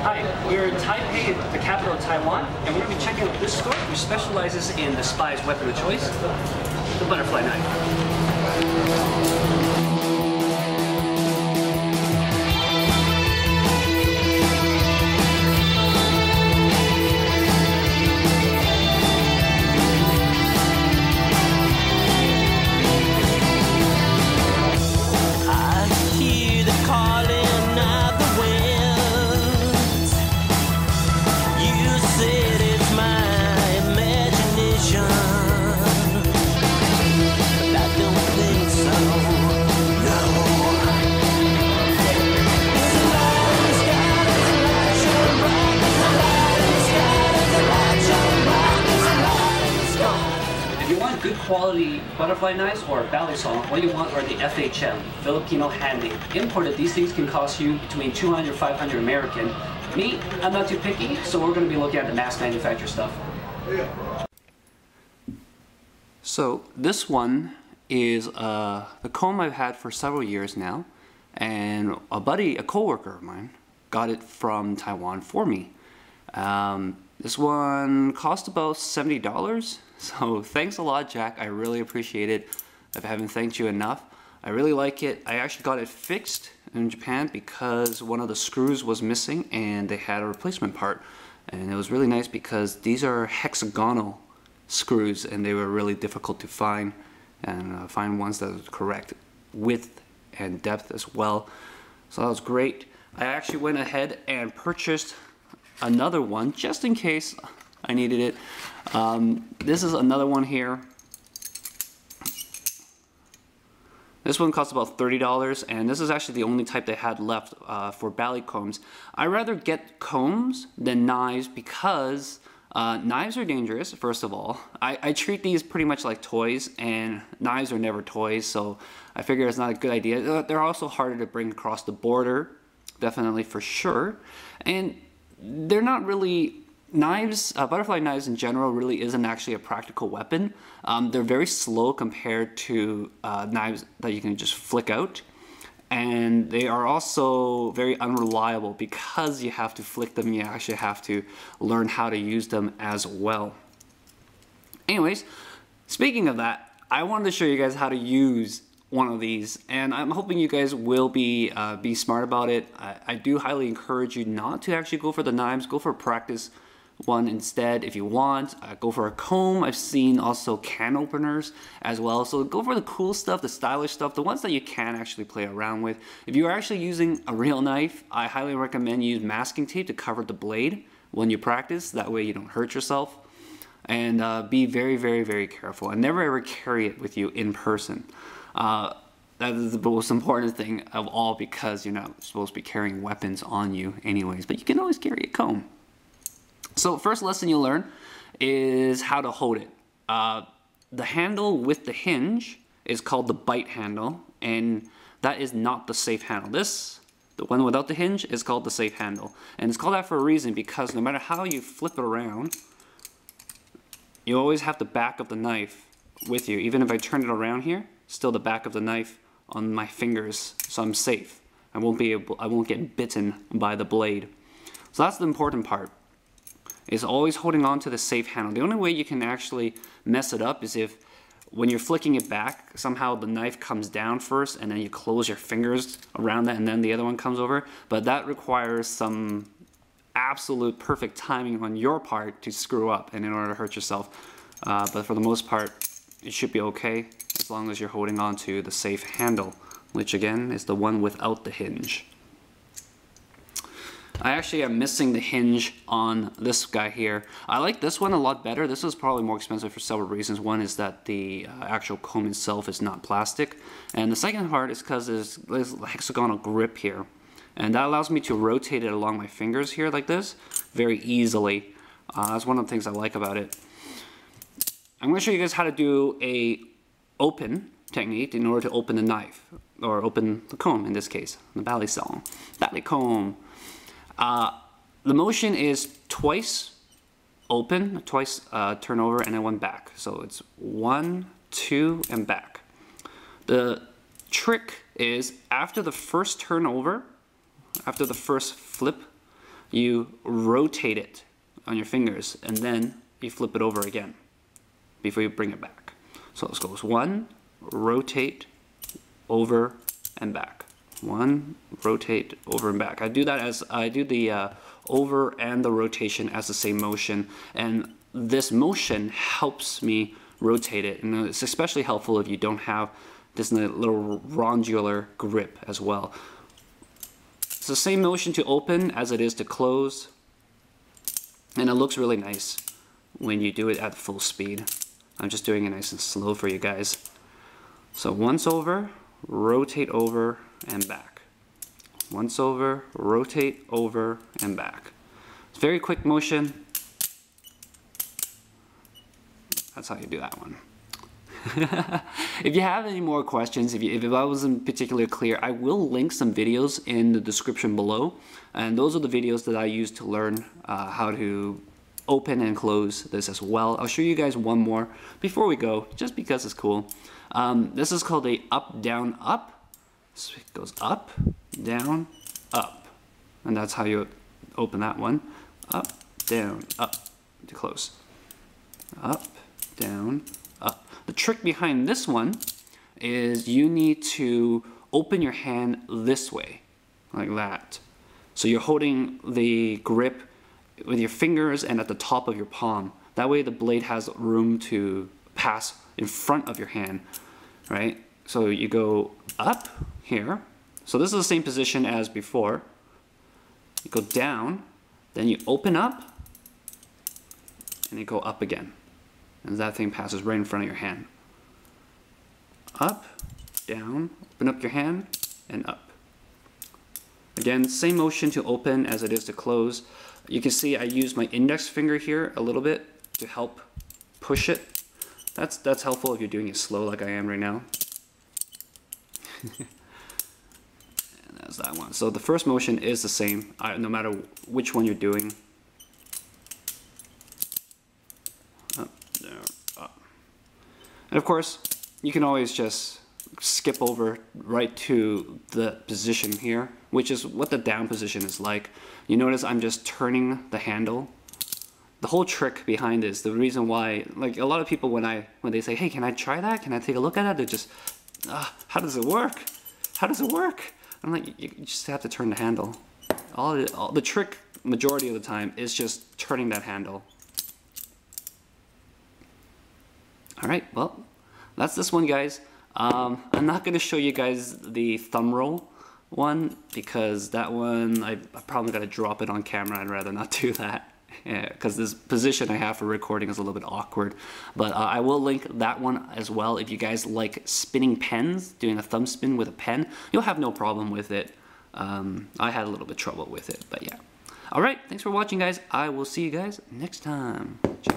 Hi, we're in Taipei, the capital of Taiwan, and we're going to be checking out this store, which specializes in the spy's weapon of choice, the butterfly knife. Good quality butterfly knives or balisong, what you want are the FHM, Filipino handmade. Imported, these things can cost you between 200 and 500 American. Me, I'm not too picky, so we're going to be looking at the mass manufacturer stuff. So this one is the comb I've had for several years now, and a coworker of mine, got it from Taiwan for me. This one cost about $70. So thanks a lot, Jack. I really appreciate it. I haven't thanked you enough. I really like it. I actually got it fixed in Japan because one of the screws was missing and they had a replacement part. And it was really nice because these are hexagonal screws and they were really difficult to find, and find ones that are correct width and depth as well. So that was great. I actually went ahead and purchased another one just in case I needed it. This is another one here. This one costs about $30, and this is actually the only type they had left for bally combs. I rather get combs than knives because knives are dangerous, first of all. I treat these pretty much like toys, and knives are never toys, so I figure it's not a good idea. They're also harder to bring across the border, definitely for sure. And they're not really knives. Butterfly knives in general really isn't actually a practical weapon. They're very slow compared to knives that you can just flick out, and they are also very unreliable because you have to flick them. You actually have to learn how to use them as well. Anyways, speaking of that, I wanted to show you guys how to use one of these, and I'm hoping you guys will be smart about it. I do highly encourage you not to actually go for the knives. Go for a practice one instead if you want. Go for a comb. I've seen also can openers as well. So go for the cool stuff, the stylish stuff, the ones that you can actually play around with. If you're actually using a real knife, I highly recommend you use masking tape to cover the blade when you practice. That way you don't hurt yourself. And be very, very, very careful. And never ever carry it with you in person. That is the most important thing of all because you're not supposed to be carrying weapons on you anyways. But you can always carry a comb. So first lesson you'll learn is how to hold it. The handle with the hinge is called the bite handle, and that is not the safe handle. The one without the hinge, is called the safe handle. And it's called that for a reason because no matter how you flip it around, you always have the back of the knife with you. Even if I turn it around here, still the back of the knife on my fingers, so I'm safe. I won't get bitten by the blade. So that's the important part, is always holding on to the safe handle. The only way you can actually mess it up is if when you're flicking it back, somehow the knife comes down first and then you close your fingers around that and then the other one comes over. But that requires some absolute perfect timing on your part to screw up and in order to hurt yourself. But for the most part, it should be okay as long as you're holding on to the safe handle, which again is the one without the hinge. I actually am missing the hinge on this guy here. I like this one a lot better. This is probably more expensive for several reasons. One is that the actual comb itself is not plastic. And the second part is because there's a hexagonal grip here. And that allows me to rotate it along my fingers here like this very easily. That's one of the things I like about it. I'm going to show you guys how to do a open technique in order to open the knife, or open the comb in this case, the balisong, comb. The motion is twice open, twice turn over, and then one back. So it's 1, 2, and back. The trick is after the first turnover, after the first flip, you rotate it on your fingers, and then you flip it over again before you bring it back. So let's go. 1, rotate, over, and back. 1, rotate, over, and back. I do that as I do the over and the rotation as the same motion, and this motion helps me rotate it, and it's especially helpful if you don't have this little rondular grip as well. It's the same motion to open as it is to close, and it looks really nice when you do it at full speed. I'm just doing it nice and slow for you guys. So once over, rotate over and back. Once over, rotate over and back. It's very quick motion. That's how you do that one. If you have any more questions, if I wasn't particularly clear, I will link some videos in the description below, and those are the videos that I use to learn how to open and close this as well. I'll show you guys one more before we go, just because it's cool. This is called a up, down, up. So it goes up, down, up, and that's how you open that one. Up, down, up to close. Up, down, up. The trick behind this one is you need to open your hand this way, like that. So you're holding the grip with your fingers and at the top of your palm. That way the blade has room to pass in front of your hand, right? So you go up here. So this is the same position as before. You go down, then you open up, and you go up again. And that thing passes right in front of your hand. Up, down, open up your hand, and up. Again, same motion to open as it is to close. You can see I use my index finger here a little bit to help push it. That's helpful if you're doing it slow like I am right now. And that's that one. So the first motion is the same, no matter which one you're doing. Up, down, up. And of course, you can always just skip over right to the position here, which is what the down position is like. You notice I'm just turning the handle. The whole trick behind this, the reason why, like a lot of people when they say, hey, can I try that? Can I take a look at it? They're just, how does it work? How does it work? I'm like, you just have to turn the handle. All the trick, majority of the time, is just turning that handle. All right, well, that's this one, guys. I'm not going to show you guys the thumb roll one because that one, I probably got to drop it on camera. I'd rather not do that because this position I have for recording is a little bit awkward. But I will link that one as well. If you guys like spinning pens, doing a thumb spin with a pen, you'll have no problem with it. I had a little bit trouble with it, but yeah. All right, thanks for watching, guys. I will see you guys next time. Ciao.